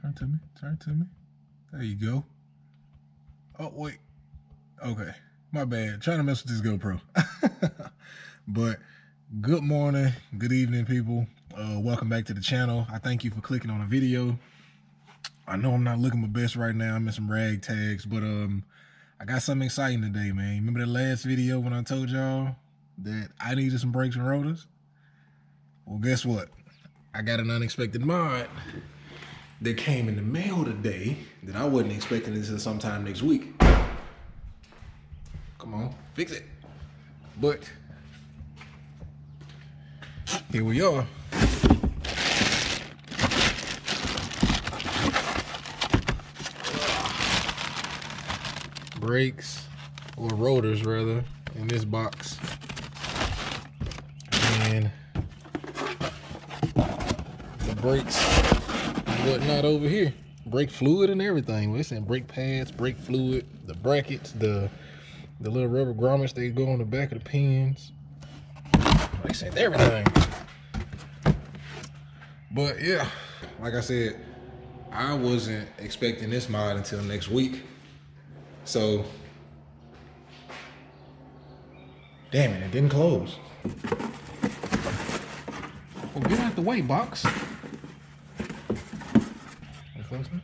Turn to me. Turn to me. There you go. Oh, wait. Okay. My bad. Trying to mess with this GoPro. But good morning, good evening, people. Welcome back to the channel. I thank you for clicking on the video. I know I'm not looking my best right now. I'm in some rag tags, but I got something exciting today, man. Remember the last video when I told y'all that I needed some brakes and rotors? Well, guess what? I got an unexpected mod that came in the mail today that I wasn't expecting until sometime next week. Come on, fix it. But here we are. Brakes, or rotors rather, in this box. And the brakes and whatnot over here. Brake fluid and everything. Well, it's in brake pads, brake fluid, the brackets, the little rubber grommets they go on the back of the pins. They sent everything. But yeah, like I said, I wasn't expecting this mod until next week. So, damn it didn't close. Well, get out the way, box. Close me.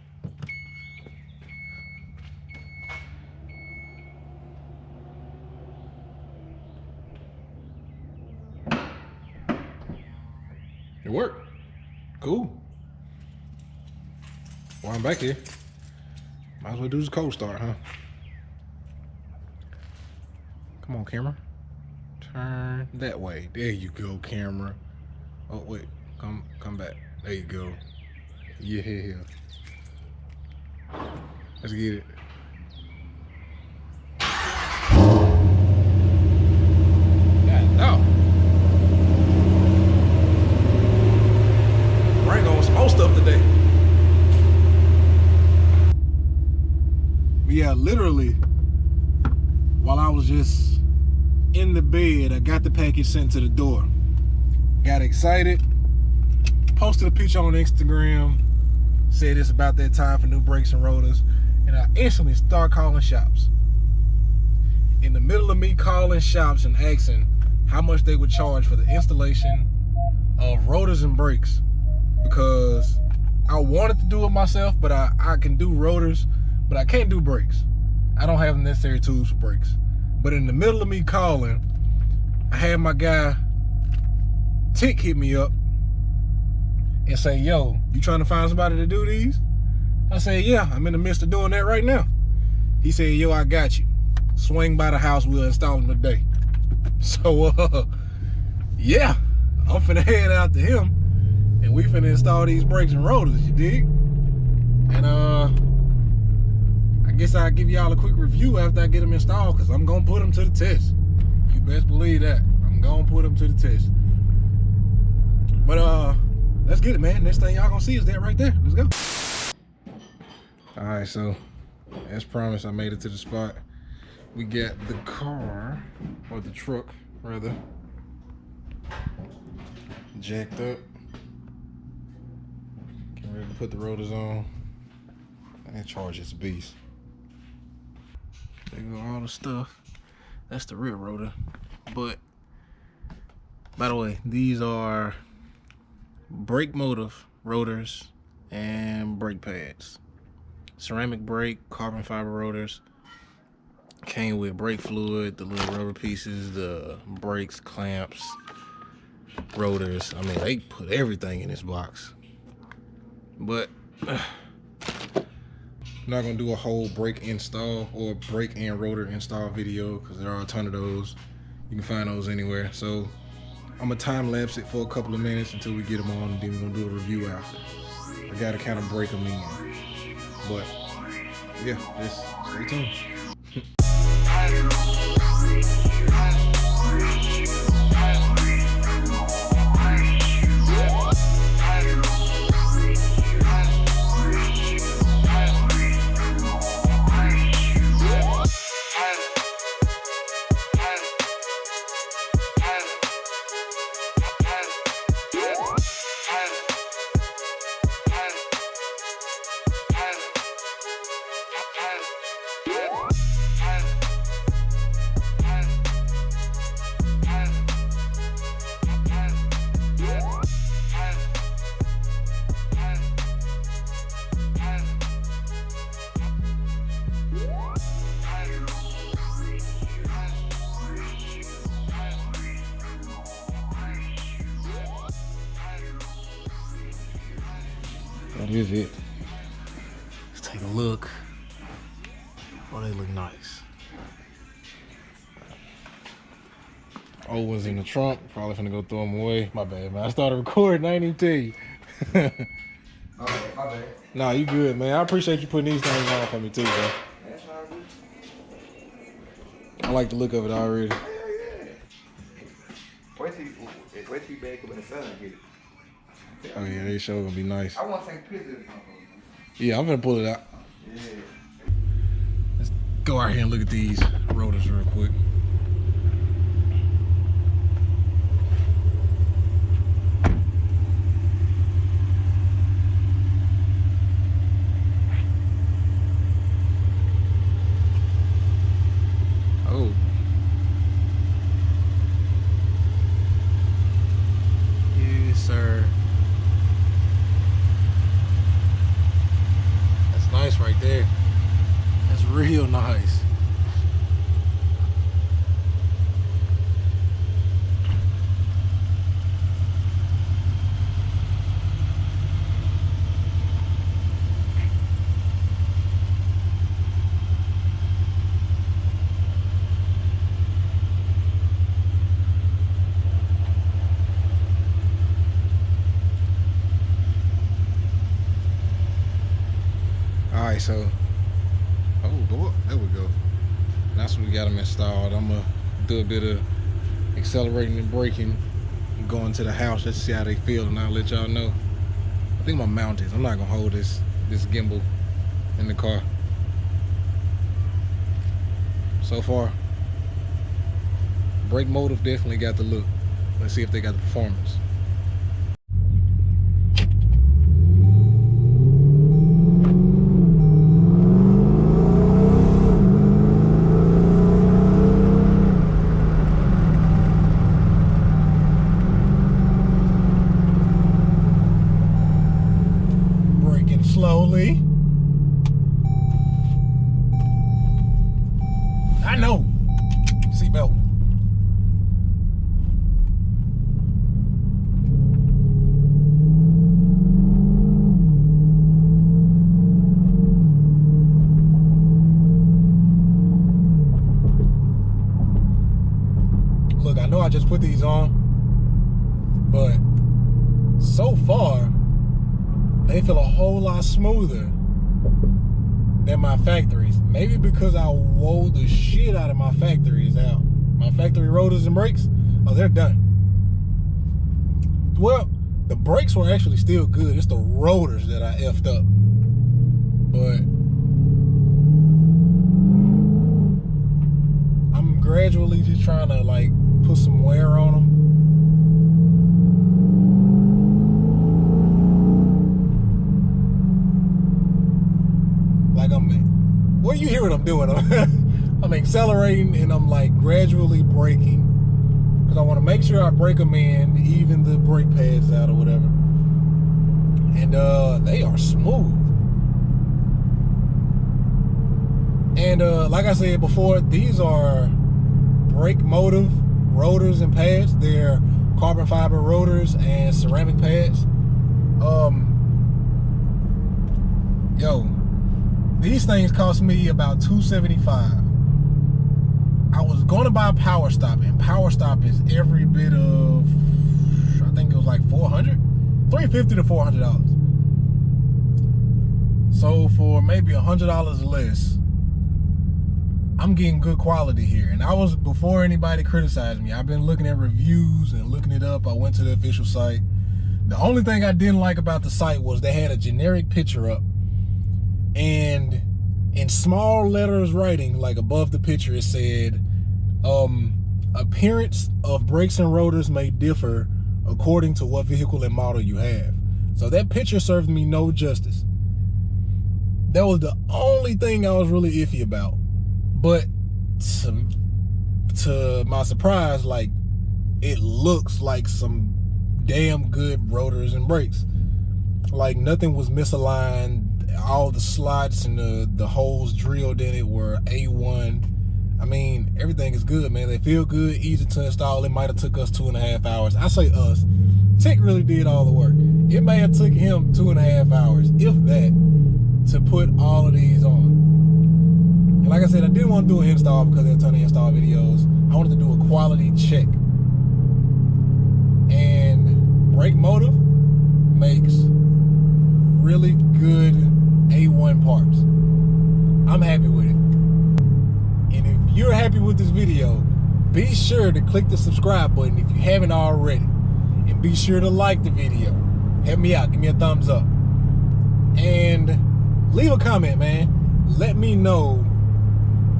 It worked. Cool. Well, I'm back here. Might as well do this cold start, huh? Come on, camera. Turn that way. There you go, camera. Oh, wait. Come back. There you go. Yeah. Let's get it. God, no. Durango on some old stuff today. Yeah, literally, while I was just in the bed, I got the package sent to the door. Got excited, posted a picture on Instagram, said it's about that time for new brakes and rotors, and I instantly start calling shops. In the middle of me calling shops and asking how much they would charge for the installation of rotors and brakes, because I wanted to do it myself, but I can do rotors, but I can't do brakes. I don't have the necessary tools for brakes. But in the middle of me calling, I had my guy Tick hit me up and say, yo, you trying to find somebody to do these? I said, yeah, I'm in the midst of doing that right now. He said, yo, I got you. Swing by the house, we'll install them today. So, yeah, I'm finna head out to him and we finna install these brakes and rotors, you dig? And I guess I'll give y'all a quick review after I get them installed, because I'm gonna put them to the test. You best believe that. I'm gonna put them to the test. But let's get it, man. Next thing y'all gonna see is that right there. Let's go. All right, so as promised, I made it to the spot. We got the car, or the truck rather, jacked up. Getting ready to put the rotors on and charge this beast. There go all the stuff. That's the rear rotor. But by the way, these are brake motive rotors and brake pads. Ceramic brake, carbon fiber rotors. Came with brake fluid, the little rubber pieces, the brakes, clamps, rotors. I mean, they put everything in this box. But I'm not gonna do a whole brake install or brake and rotor install video, because there are a ton of those. You can find those anywhere. So I'm gonna time lapse it for a couple of minutes until we get them on, and then we're gonna do a review after. I gotta kind of break them in. But yeah, just stay tuned. That is it. Let's take a look. Oh, they look nice. Old one's in the trunk. Probably finna go throw them away. My bad, man. I started recording. I ain't even tell you. Okay, my bad. Nah, you good, man. I appreciate you putting these things on for me too, bro. That's all good. I like the look of it already. Yeah. Wait till you back up when the sun get it. Oh yeah, they sure gonna be nice. I want to take pictures. Yeah, I'm gonna pull it out. Yeah. Let's go out here and look at these rotors real quick. Oh. Yes, sir. That's nice right there. That's real nice. Alright, so, oh, there we go. That's when we got them installed. I'm gonna do a bit of accelerating and braking and going to the house just to see how they feel, and I'll let y'all know. I think my mount is. I'm not gonna hold this gimbal in the car. So far, brake motive definitely got the look. Let's see if they got the performance. Slowly. I know. Seatbelt. Look, I know I just put these on, but so far, they feel a whole lot smoother than my factories. Maybe because I wore the shit out of my factories out. My factory rotors and brakes, oh, they're done. Well, the brakes were actually still good. It's the rotors that I effed up. But I'm gradually just trying to like put some wear on them. Well, you hear what I'm doing. I'm accelerating and I'm like gradually braking because I want to make sure I brake them in, even the brake pads out or whatever. And they are smooth. And like I said before, these are brake motive rotors and pads. They're carbon fiber rotors and ceramic pads. These things cost me about $275. I was going to buy Power Stop, and Power Stop is every bit of, I think it was like $350 to $400. So for maybe $100 less, I'm getting good quality here. And I was, before anybody criticized me, I've been looking at reviews and looking it up. I went to the official site. The only thing I didn't like about the site was they had a generic picture up, and in small letters writing, like above the picture, it said, appearance of brakes and rotors may differ according to what vehicle and model you have. So that picture served me no justice. That was the only thing I was really iffy about. But to my surprise, like, it looks like some damn good rotors and brakes. Like, nothing was misaligned. All the slots and the holes drilled in it were A1. I mean, everything is good, man. They feel good, easy to install. It might have took us 2.5 hours. I say us. Tech really did all the work. It may have took him 2.5 hours, if that, to put all of these on. And like I said, I didn't want to do an install because there are a ton of install videos. I wanted to do a quality check. And Brake Motive makes really good A1 parts. I'm happy with it. And if you're happy with this video, be sure to click the subscribe button if you haven't already. And be sure to like the video. Help me out, give me a thumbs up. And leave a comment, man. Let me know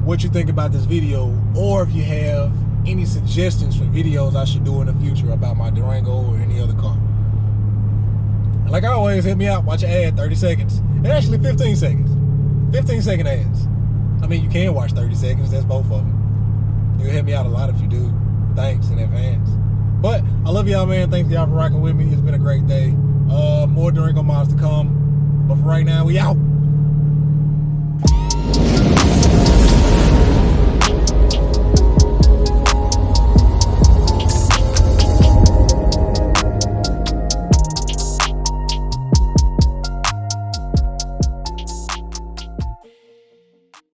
what you think about this video, or if you have any suggestions for videos I should do in the future about my Durango or any other car. And like always, hit me out, watch an ad, 30 seconds. And actually 15 seconds. 15-second ads. I mean, you can watch 30 seconds, that's both of them. You'll help me out a lot if you do. Thanks in advance. But I love y'all, man. Thanks y'all for rocking with me. It's been a great day. More Durango mods to come. But for right now, we out.